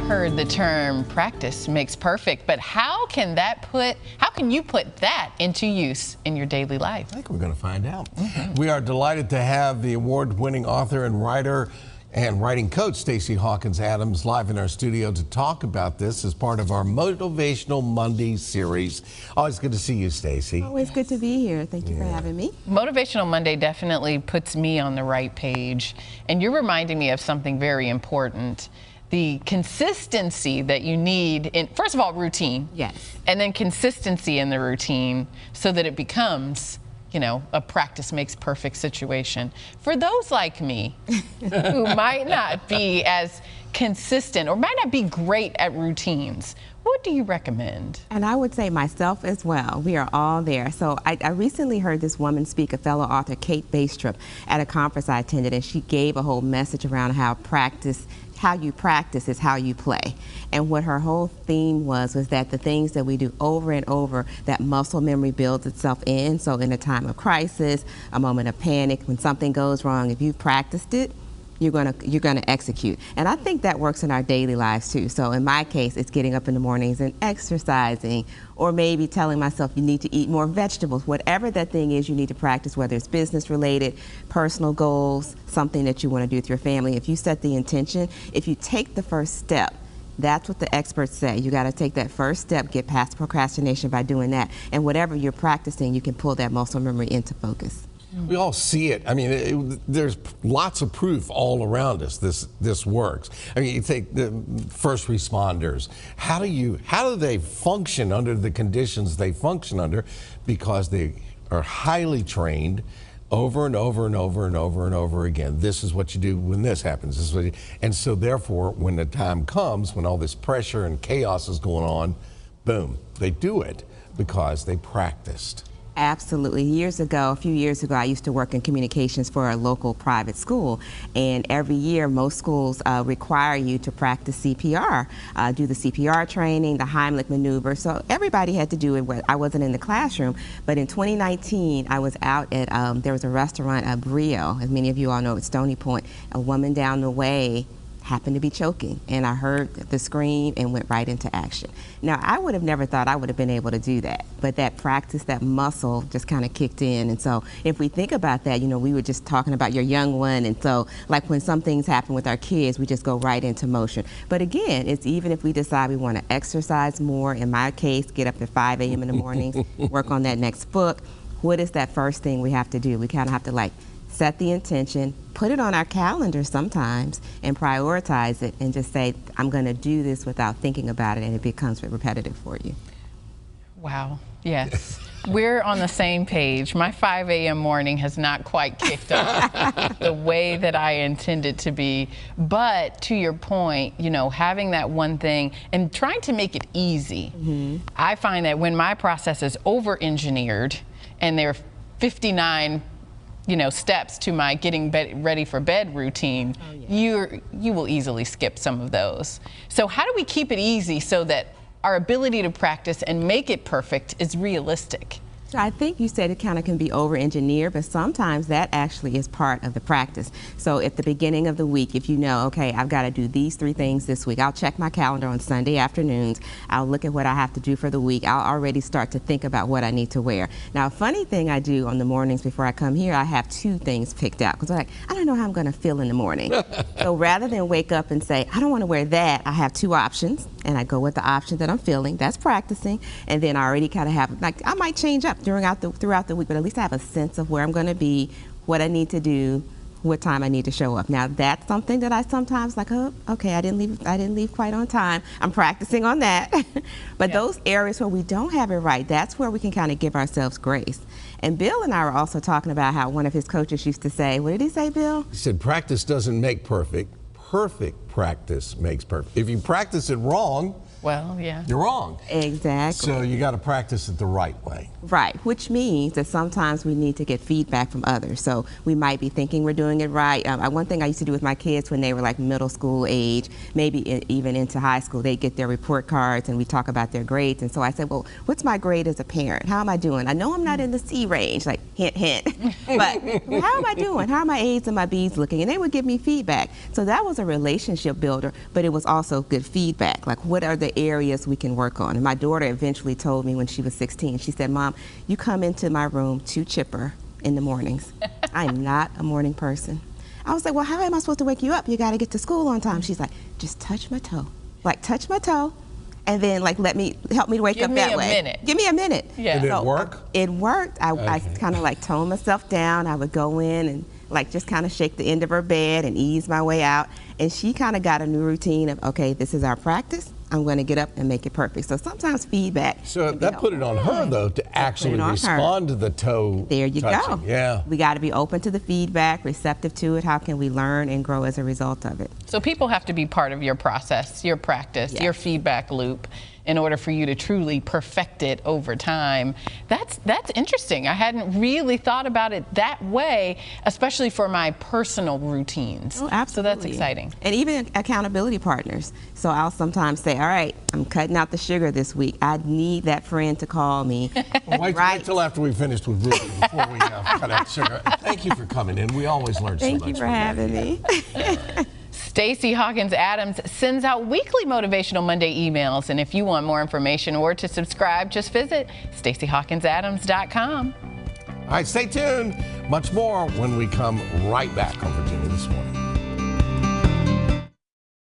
heard the term practice makes perfect, but how can you put that into use in your daily life? I think we're going to find out. We are delighted to have the award-winning author and writer and writing coach Stacy Hawkins Adams live in our studio to talk about this as part of our Motivational Monday series. Always good to see you, Stacy. Always good to be here. Thank you for having me. Motivational Monday definitely puts me on the right page, and you're reminding me of something very important. The consistency that you need in, first of all, routine. Yes. And then consistency in the routine so that it becomes, you know, a practice makes perfect situation. For those like me who might not be as consistent or might not be great at routines, what do you recommend? And I would say myself as well. We are all there. So I recently heard this woman speak, a fellow author, Kate Baistrup, at a conference I attended, and she gave a whole message around how you practice is how you play. And what her whole theme was that the things that we do over and over, that muscle memory builds itself in. So in a time of crisis, a moment of panic, when something goes wrong, if you've practiced it, you're gonna execute. And I think that works in our daily lives too. So in my case, it's getting up in the mornings and exercising, or maybe telling myself you need to eat more vegetables. Whatever that thing is you need to practice, whether it's business related, personal goals, something that you want to do with your family. If you set the intention, if you take the first step, that's what the experts say. You got to take that first step, get past procrastination by doing that. And whatever you're practicing, you can pull that muscle memory into focus. We all see it. I mean, there's lots of proof all around us. This works. I mean, you take the first responders. How do they function under the conditions they function under? Because they are highly trained over and over and over and over and over again. This is what you do when this happens. This is what and so therefore, when the time comes, when all this pressure and chaos is going on, boom, they do it because they practiced. Absolutely. A few years ago, I used to work in communications for a local private school. And every year, most schools require you to practice CPR, do the CPR training, the Heimlich maneuver. So everybody had to do it. I wasn't in the classroom. But in 2019, I was out at, there was a restaurant, Brio, as many of you all know, at Stony Point. A woman down the way happened to be choking, and I heard the scream and went right into action. Now, I would have never thought I would have been able to do that, but that practice, that muscle just kind of kicked in. And so if we think about that, you know, we were just talking about your young one, and so like when some things happen with our kids, we just go right into motion. But again, it's even if we decide we want to exercise more, in my case, get up at 5 a.m. in the mornings, work on that next book, what is that first thing we have to do? We kind of have to set the intention, put it on our calendar sometimes, and prioritize it, and just say, I'm going to do this without thinking about it, and it becomes repetitive for you. Wow, yes. We're on the same page. My 5 a.m. morning has not quite kicked off the way that I intended to be. But to your point, you know, having that one thing and trying to make it easy. I find that when my process is over-engineered and there are 59 steps to my getting ready for bed routine, you will easily skip some of those. So how do we keep it easy so that our ability to practice and make it perfect is realistic? So I think you said it kind of can be over-engineered, but sometimes that actually is part of the practice. So at the beginning of the week, if you know, okay, I've got to do these 3 things this week, I'll check my calendar on Sunday afternoons, I'll look at what I have to do for the week, I'll already start to think about what I need to wear. Now, a funny thing I do on the mornings before I come here, I have 2 things picked out, because I'm like, I don't know how I'm going to feel in the morning. So rather than wake up and say, I don't want to wear that, I have 2 options, and I go with the option that I'm feeling, that's practicing, and then I already kind of have, I might change up throughout the week, but at least I have a sense of where I'm going to be, what I need to do, what time I need to show up. Now, that's something that I sometimes oh, okay, I didn't leave quite on time. I'm practicing on that. But those areas where we don't have it right, that's where we can kind of give ourselves grace. And Bill and I were also talking about how one of his coaches used to say, what did he say, Bill? He said, practice doesn't make perfect. Perfect practice makes perfect. If you practice it wrong, Well, yeah. you're wrong. Exactly. So you got to practice it the right way. Right, which means that sometimes we need to get feedback from others. So we might be thinking we're doing it right. One thing I used to do with my kids when they were like middle school age, maybe even into high school, they get their report cards and we talk about their grades. And so I said, well, what's my grade as a parent? How am I doing? I know I'm not in the C range, like hint, hint. But how am I doing? How are my A's and my B's looking? And they would give me feedback. So that was a relationship builder, but it was also good feedback. Like, what are the areas we can work on? And my daughter eventually told me when she was 16, she said, Mom, you come into my room too chipper in the mornings. I'm not a morning person. I was like, well, how am I supposed to wake you up? You got to get to school on time. She's like, just touch my toe. Like, touch my toe, and then like help me to wake up that way. Give me a minute. Give me a minute. Yeah. Did it work? It worked. I kind of like toned myself down. I would go in and like just kind of shake the end of her bed and ease my way out. And she kind of got a new routine of, okay, this is our practice. I'm going to get up and make it perfect. So sometimes feedback. So that put it on her, though, to actually respond to the toe There you touching. go. Yeah. We got to be open to the feedback, receptive to it. How can we learn and grow as a result of it? So people have to be part of your process, your practice, Yes. your feedback loop in order for you to truly perfect it over time. That's interesting. I hadn't really thought about it that way, especially for my personal routines. Oh, absolutely. So that's exciting. And even accountability partners. So I'll sometimes say, all right, I'm cutting out the sugar this week. I need that friend to call me. Well, wait till after we finished with Ruby before we cut out sugar. Thank you for coming in. We always learn so much. Thank you for having me. Stacy Hawkins Adams sends out weekly Motivational Monday emails. And if you want more information or to subscribe, just visit stacyhawkinsadams.com. All right, stay tuned. Much more when we come right back on Virginia This Morning.